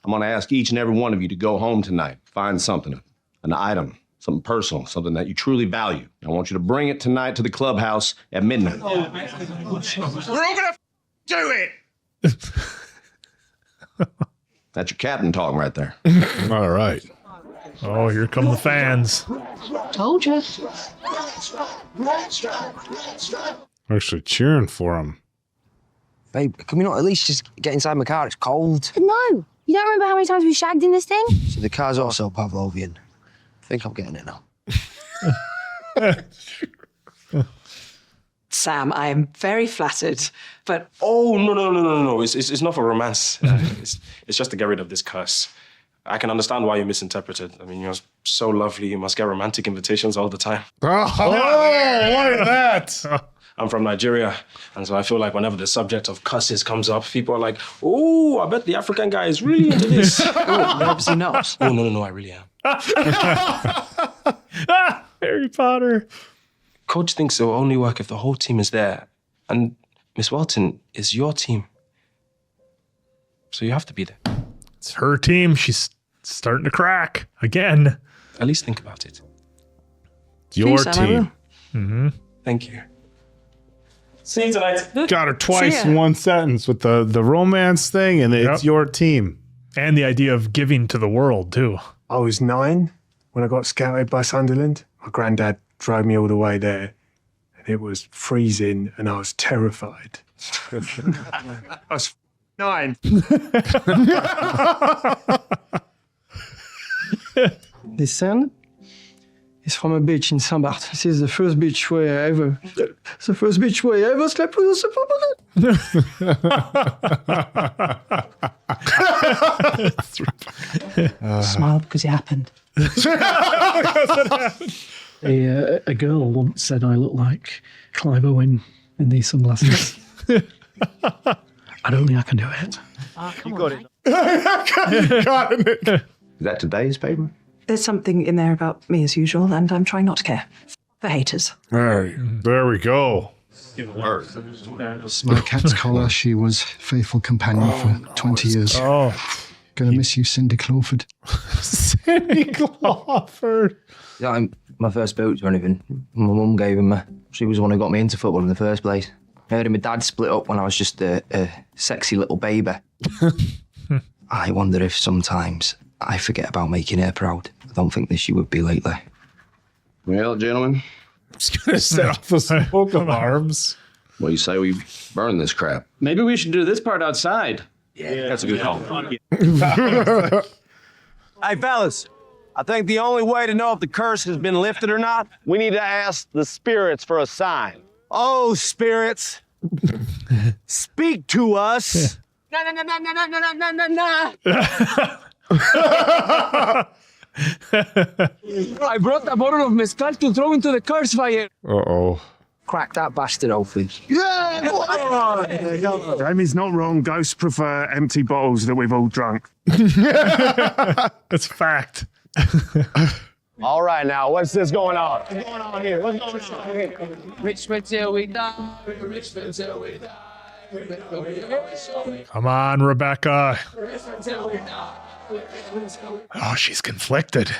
I'm going to ask each and every one of you to go home tonight. Find something, an item, something personal, something that you truly value. I want you to bring it tonight to the clubhouse at midnight. We're all gonna do it. That's your captain talking right there. All right. Oh, here come the fans. Told you. Actually cheering for him. Babe, can we not at least just get inside my car? It's cold. No. You don't remember how many times we shagged in this thing? So the car's also Pavlovian. I think I'm getting it now. Sam, I am very flattered, but Oh, no. It's not for romance. It's just to get rid of this curse. I can understand why you misinterpreted. I mean, you're so lovely. You must get romantic invitations all the time. Oh, look at that. I'm from Nigeria, and so I feel like whenever the subject of curses comes up, people are like, oh, I bet the African guy is really into this. you're obviously not. Oh, no, I really am. Harry Potter. Coach thinks it will only work if the whole team is there. And Miss Welton is your team. So you have to be there. It's her team. She's starting to crack again. At least think about it. Your Please, Sam, I will. team. Mm-hmm. Thank you. See you tonight. Got her twice See in ya. one sentence with the romance thing, and it's your team. And the idea of giving to the world, too. I was 9 when I got scouted by Sunderland. My granddad drove me all the way there, and it was freezing, and I was terrified. I was 9. This sand is from a beach in Saint Barth. This is the first beach where I ever slept with a supermodel. Smile because it happened. A girl once said I look like Clive Owen in these sunglasses. I don't think I can do it. You got it. Got it. Is that today's paper? There's something in there about me as usual, and I'm trying not to care. For haters. All right, there we go. My cat's collar, she was faithful companion for 20 years. Oh. Gonna miss you, Cindy Clawford. Cindy Crawford. Yeah, my first boots or anything. My mum gave him. She was the one who got me into football in the first place. Her and my dad split up when I was just a sexy little baby. I wonder if sometimes I forget about making her proud. I don't think that she would be lately. Well, gentlemen, I'm just gonna set off the smoke alarms. What do you say we burn this crap? Maybe we should do this part outside. Yeah, that's a good call. Hey, fellas, I think the only way to know if the curse has been lifted or not, we need to ask the spirits for a sign. Oh, spirits, speak to us. No. I brought a bottle of mezcal to throw into the curse fire. Uh-oh. Crack that bastard open. Jamie's not wrong. Ghosts prefer empty bottles that we've all drunk. That's fact. All right, now, what's this going on? What's going on here? What's going on here? Rich till we die. Rich till we die. Come on, Rebecca. Oh, she's conflicted.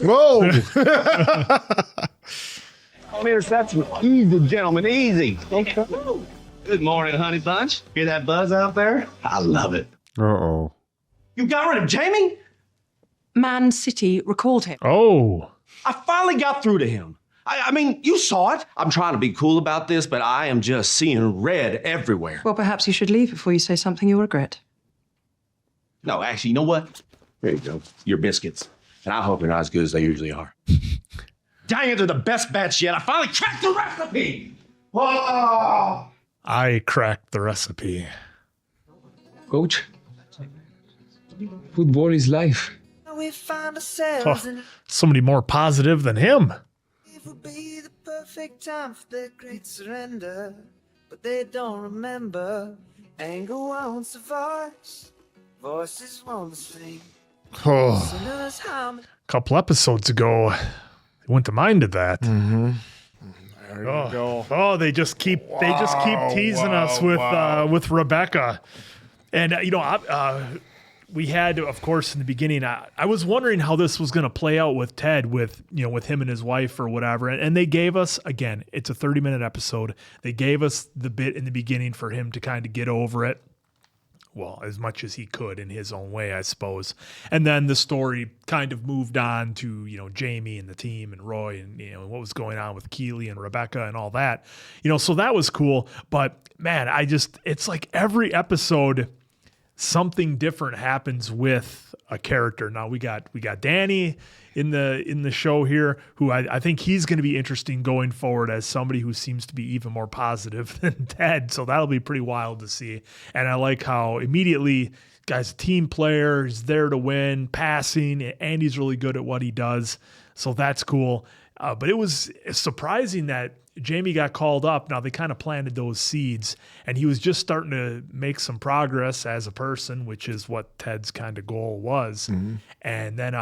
Whoa! On interception. Easy, gentlemen, easy. Okay. Good morning, honey bunch. Hear that buzz out there? I love it. Uh-oh. You got rid of Jamie? Man City recalled him. Oh. I finally got through to him. I mean, you saw it. I'm trying to be cool about this, but I am just seeing red everywhere. Well, perhaps you should leave before you say something you'll regret. No, actually, you know what? Here you go. Your biscuits. And I hope they're not as good as they usually are. Dang it, they're the best batch yet. I finally cracked the recipe. Oh! I cracked the recipe. Coach, football is life. Oh, somebody more positive than him. It would be the perfect time for their great surrender, but they don't remember. Anger wants a voice, voices won't sing. Oh. A couple episodes ago, they went to mind of that. Mm-hmm. There you go. Oh, they just keep teasing us with Rebecca, and we had, of course, in the beginning, I was wondering how this was going to play out with Ted, with him and his wife or whatever. And they gave us, again, it's a 30-minute episode. They gave us the bit in the beginning for him to kind of get over it. Well, as much as he could in his own way, I suppose. And then the story kind of moved on to, Jamie and the team and Roy and, what was going on with Keely and Rebecca and all that. So that was cool. But man, it's like every episode, something different happens with a character. Now we got Danny in the show here, who I think he's going to be interesting going forward as somebody who seems to be even more positive than Ted. So that'll be pretty wild to see. And I like how immediately, guy's a team player, he's there to win, passing, and he's really good at what he does. So that's cool. But it was surprising that Jamie got called up. Now they kind of planted those seeds, and he was just starting to make some progress as a person, which is what Ted's kind of goal was. Mm-hmm. And then,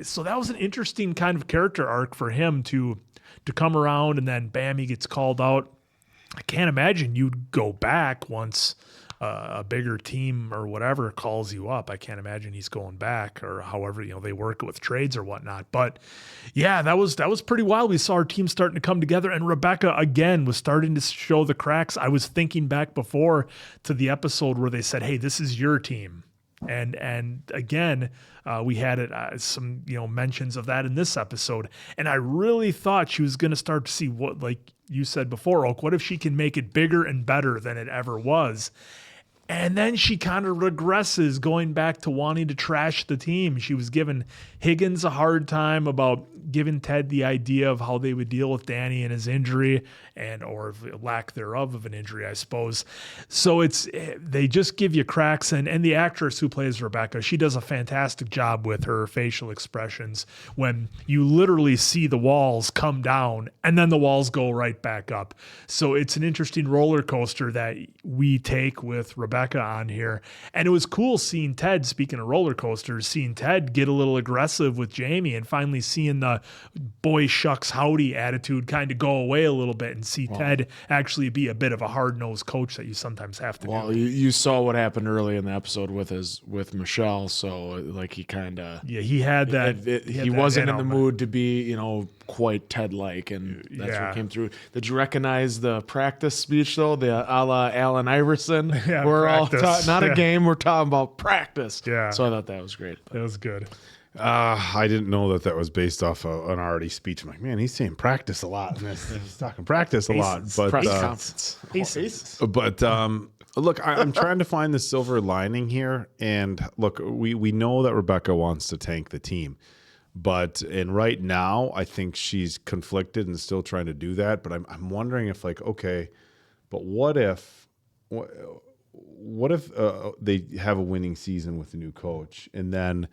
so that was an interesting kind of character arc for him to come around, and then bam, he gets called out. I can't imagine you'd go back once a bigger team or whatever calls you up. I can't imagine he's going back, or however, they work with trades or whatnot. But yeah, that was pretty wild. We saw our team starting to come together, and Rebecca again was starting to show the cracks. I was thinking back before to the episode where they said, "Hey, this is your team." And again, we had some mentions of that in this episode, and I really thought she was going to start to see what, like you said before, Oak, what if she can make it bigger and better than it ever was? And then she kind of regresses, going back to wanting to trash the team. She was giving Higgins a hard time about giving Ted the idea of how they would deal with Danny and his injury, or lack thereof of an injury, I suppose. So they just give you cracks. And the actress who plays Rebecca, she does a fantastic job with her facial expressions when you literally see the walls come down and then the walls go right back up. So it's an interesting roller coaster that we take with Rebecca Rebecca on here. And it was cool seeing Ted, speaking of roller coasters, seeing Ted get a little aggressive with Jamie and finally seeing the boy shucks howdy attitude kind of go away a little bit and see Ted actually be a bit of a hard-nosed coach that you sometimes have to Well, do. you saw what happened early in the episode with Michelle, so like he kind of he had that. He wasn't in the mood to be quite Ted-like, and that's what came through. Did you recognize the practice speech though? The a la Allen Iverson. Yeah, we're practice. all not a game. We're talking about practice. Yeah. So I thought that was great. It was good. I didn't know that was based off an already speech. I'm like, man, he's saying practice a lot. He's talking practice a lot. But press conference. But look, I'm trying to find the silver lining here. And look, we know that Rebecca wants to tank the team. But right now, I think she's conflicted and still trying to do that. But I'm wondering if okay, but what if they have a winning season with a new coach and then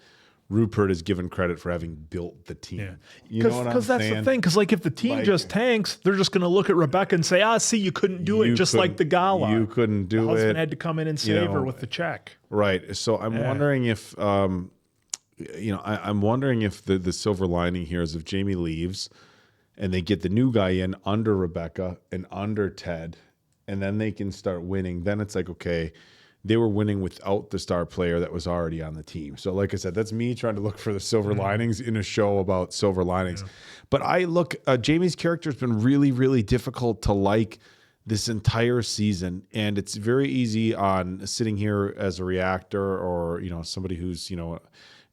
Rupert is given credit for having built the team. Yeah. You know what I'm Because that's saying? the thing. Because if the team just tanks, they're just going to look at Rebecca and say, see, you couldn't do it, just like the gala. You couldn't do it. The husband had to come in and save her with the check. Right. So I'm wondering if, I'm wondering if the silver lining here is if Jamie leaves and they get the new guy in under Rebecca and under Ted, and then they can start winning. Then it's like, okay, they were winning without the star player that was already on the team. So like I said, that's me trying to look for the silver linings in a show about silver linings. Yeah. But Jamie's character has been really, really difficult to like this entire season. And it's very easy on sitting here as a reactor or, somebody who's,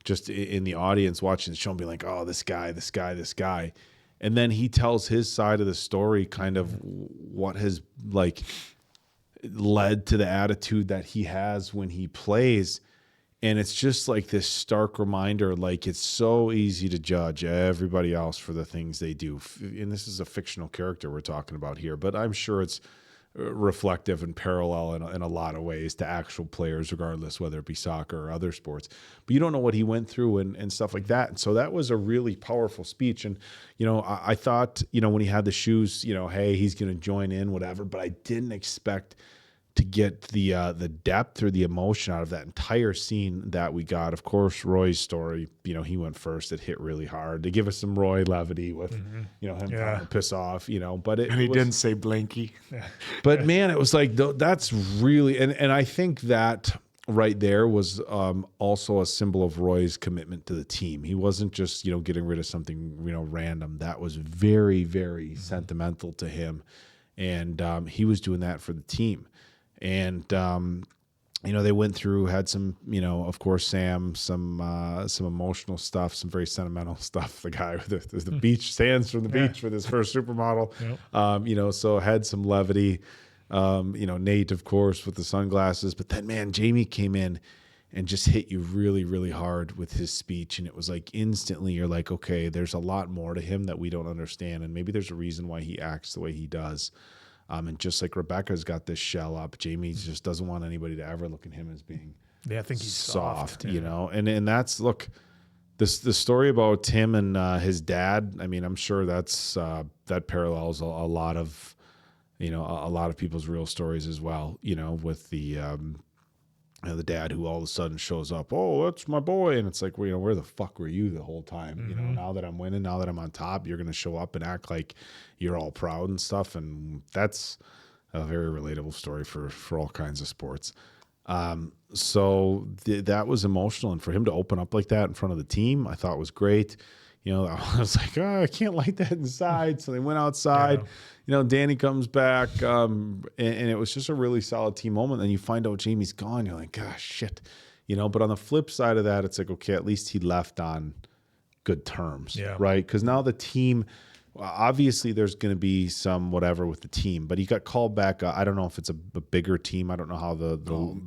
just in the audience watching the show and be like, oh, this guy. And then he tells his side of the story, kind of what has led to the attitude that he has when he plays. And it's just like this stark reminder, it's so easy to judge everybody else for the things they do. And this is a fictional character we're talking about here, but I'm sure it's reflective and parallel in a lot of ways to actual players, regardless whether it be soccer or other sports. But you don't know what he went through and stuff like that. And so that was a really powerful speech. And I thought when he had the shoes, hey, he's going to join in, whatever. But I didn't expect to get the depth or the emotion out of that entire scene that we got. Of course, Roy's story, he went first. It hit really hard. They give us some Roy levity with, him trying to piss off, but and he didn't say blanky. Yeah. But man, it was like, that's really, and I think that right there was also a symbol of Roy's commitment to the team. He wasn't just, getting rid of something, random. That was very, very sentimental to him. And he was doing that for the team. And, they went through, had some, of course, Sam, some emotional stuff, some very sentimental stuff. The guy with the beach, sands from the beach with his first supermodel, so had some levity. Nate, of course, with the sunglasses. But then, man, Jamie came in and just hit you really, really hard with his speech. And it was like instantly you're like, okay, there's a lot more to him that we don't understand. And maybe there's a reason why he acts the way he does. And just like Rebecca's got this shell up, Jamie just doesn't want anybody to ever look at him as being I think he's soft. And that's, look, the story about him and his dad, I mean, I'm sure that's that parallels a lot of, a lot of people's real stories as well, with the dad who all of a sudden shows up, oh, that's my boy. And it's like, well, where the fuck were you the whole time? Mm-hmm. Now that I'm winning, now that I'm on top, you're going to show up and act like you're all proud and stuff. And that's a very relatable story for all kinds of sports. So that was emotional. And for him to open up like that in front of the team, I thought was great. I was like, oh, I can't light that inside. So they went outside. Yeah. Danny comes back, and it was just a really solid team moment. Then you find out Jamie's gone. You're like, gosh, shit. But on the flip side of that, it's like, okay, at least he left on good terms, right? Because now the team, obviously there's going to be some whatever with the team, but he got called back. I don't know if it's a bigger team. I don't know how the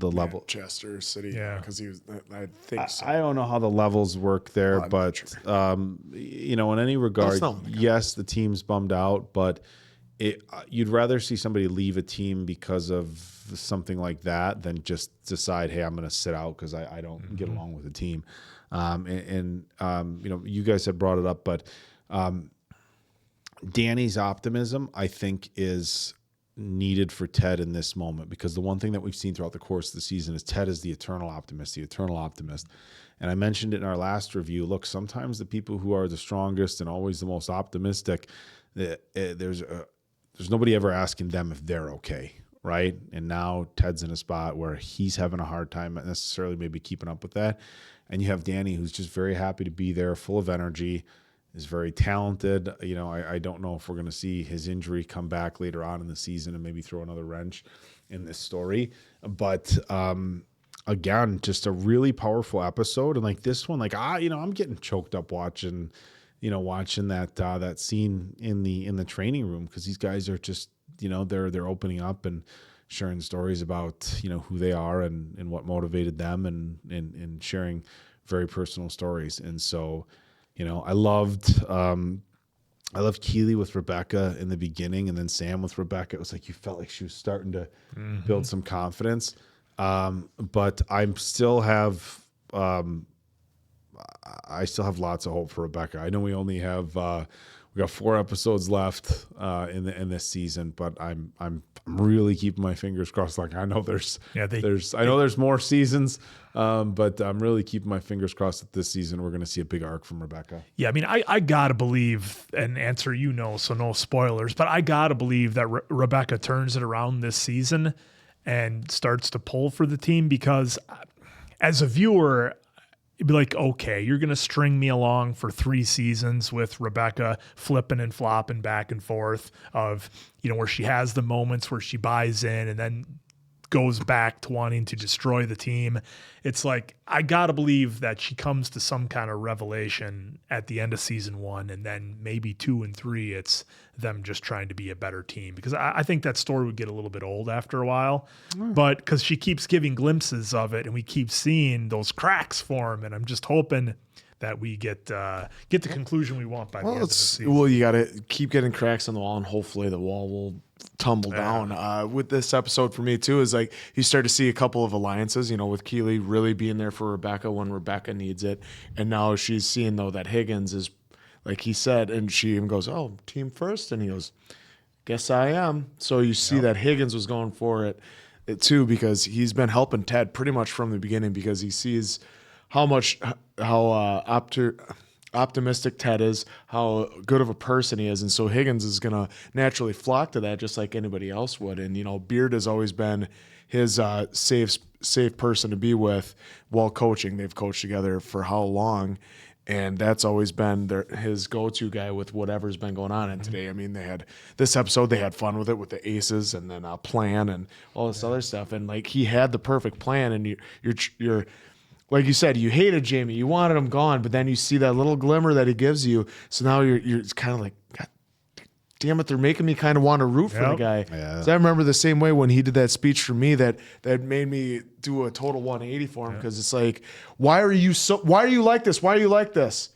level. Manchester City, because he was. I think so. I don't know how the levels work there, but in any regard, yes, the team's bummed out, but you'd rather see somebody leave a team because of something like that than just decide, hey, I'm going to sit out because I don't get along with the team. You guys had brought it up, but Danny's optimism, I think, is needed for Ted in this moment, because the one thing that we've seen throughout the course of the season is Ted is the eternal optimist. And I mentioned it in our last review. Look, sometimes the people who are the strongest and always the most optimistic, there's nobody ever asking them if they're okay, right? And now Ted's in a spot where he's having a hard time necessarily maybe keeping up with that. And you have Danny, who's just very happy to be there, full of energy, is very talented. You know, I don't know if we're going to see his injury come back later on in the season and maybe throw another wrench in this story. But again, just a really powerful episode. And like this one, like I'm getting choked up watching that scene in the training room, because these guys are just, they're opening up and sharing stories about, who they are and what motivated them and sharing very personal stories. And so, I loved Keely with Rebecca in the beginning, and then Sam with Rebecca. It was like you felt like she was starting to build some confidence. But I still have lots of hope for Rebecca. I know we only have we got 4 episodes left in this season, but I'm really keeping my fingers crossed. Like I know there's more seasons, but I'm really keeping my fingers crossed that this season we're going to see a big arc from Rebecca. Yeah, I mean, I gotta believe, and answer so no spoilers, but I gotta believe that Rebecca turns it around this season and starts to pull for the team, because as a viewer, it'd be like, okay, you're going to string me along for 3 seasons with Rebecca flipping and flopping back and forth of, where she has the moments where she buys in and then goes back to wanting to destroy the team. It's like, I got to believe that she comes to some kind of revelation at the end of season 1, and then maybe 2 and 3, it's them just trying to be a better team, because I think that story would get a little bit old after a while, but because she keeps giving glimpses of it and we keep seeing those cracks form, and I'm just hoping that we get the conclusion we want by the end of the season. Well, you got to keep getting cracks on the wall, and hopefully the wall will tumble down. With this episode for me too is like you start to see a couple of alliances, with Keely really being there for Rebecca when Rebecca needs it, and now she's seeing though that Higgins is, like he said, and she even goes, "Oh, team first," and he goes, "Guess I am." So you see that Higgins was going for it too, because he's been helping Ted pretty much from the beginning, because he sees how optimistic Ted is, how good of a person he is, and so Higgins is gonna naturally flock to that just like anybody else would. And Beard has always been his safe person to be with while coaching. They've coached together for how long, and that's always been his go-to guy with whatever's been going on. And today, I mean, they had fun with it with the aces and then a plan and all this other stuff, and like he had the perfect plan, and you're like you said, you hated Jamie, you wanted him gone, but then you see that little glimmer that he gives you. So now you're kind of like, God damn it, they're making me kind of want to root for the guy. Yeah. So I remember the same way when he did that speech for me that made me do a total 180 for him, because it's like, why are you like this? Why are you like this?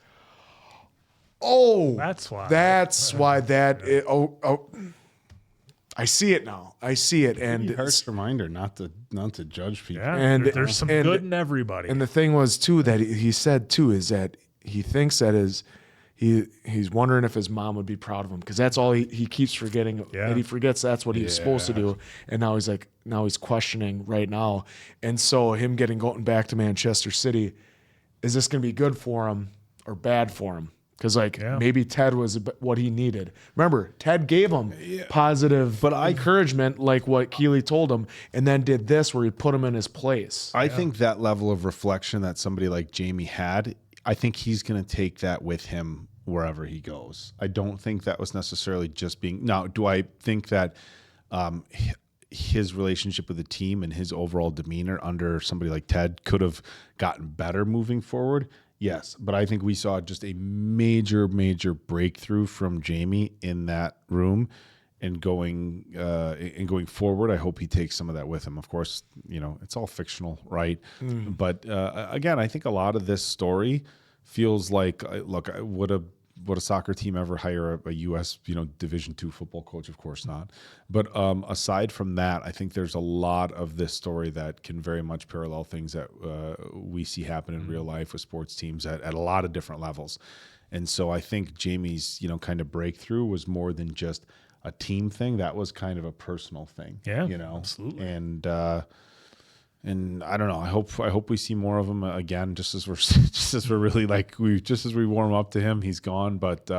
Oh, that's why. I see it now. I see it, and it's a harsh reminder not to judge people. Yeah, and there's some good in everybody. And the thing was too that he said too is that he thinks that he's wondering if his mom would be proud of him, because that's all he keeps forgetting. Yeah. And he forgets that's what he was supposed to do, and now he's questioning right now. And so him going back to Manchester City, is this going to be good for him or bad for him? Because maybe Ted was what he needed. Remember, Ted gave him positive encouragement, like what Keely told him, and then did this where he put him in his place. I think that level of reflection that somebody like Jamie had, I think he's going to take that with him wherever he goes. I don't think that was necessarily just being. Now, do I think that his relationship with the team and his overall demeanor under somebody like Ted could have gotten better moving forward? Yes, but I think we saw just a major breakthrough from Jamie in that room, and going forward, I hope he takes some of that with him. Of course, it's all fictional, right? Mm. But again, I think a lot of this story feels like, look, would a soccer team ever hire a U.S. Division II football coach? Of course not. But aside from that, I think there's a lot of this story that can very much parallel things that we see happen in real life with sports teams at a lot of different levels. And so I think Jamie's, kind of breakthrough was more than just a team thing. That was kind of a personal thing. Yeah, absolutely. And I don't know. I hope we see more of him again. Just as we're really just as we warm up to him, he's gone. But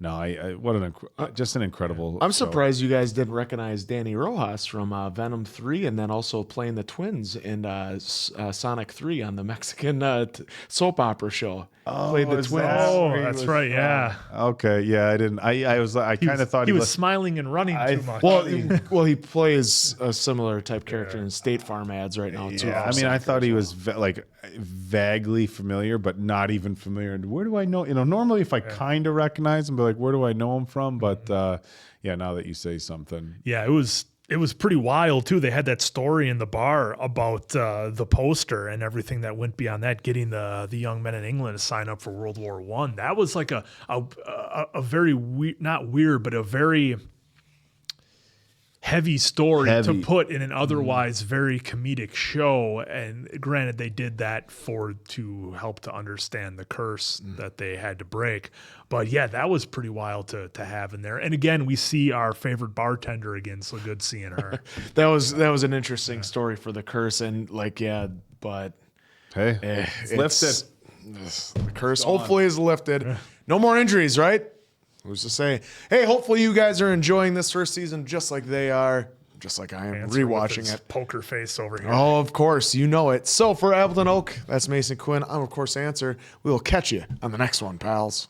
no, just an incredible. I'm show. surprised you guys didn't recognize Danny Rojas from Venom 3, and then also playing the twins in Sonic 3 on the Mexican soap opera show. Played the twins. That's right. Yeah. Okay. Yeah, I didn't. I kind of thought he was smiling and running too much. Well, he plays a similar type character in State Farm ads right now too. Yeah, I mean, I thought he was vaguely familiar, but not even familiar. And where do I know? Normally if I kind of recognize him, but like, where do I know him from? But yeah, now that you say something, yeah, it was pretty wild too. They had that story in the bar about the poster and everything that went beyond that, getting the young men in England to sign up for World War I. That was like a very not weird, but a very heavy story to put in an otherwise very comedic show. And granted, they did that to help to understand the curse that they had to break. But yeah, that was pretty wild to have in there. And again, we see our favorite bartender again, so good seeing her. that was an interesting story for the curse, and but hey, it's lifted. The curse hopefully is lifted. No more injuries, right? Who's to say? Hey, hopefully you guys are enjoying this first season just like they are, just like I am rewatching it. Poker face over here. Oh, of course, you know it. So for Appleton Oak, that's Mason Quinn. I'm of course Answer. We will catch you on the next one, pals.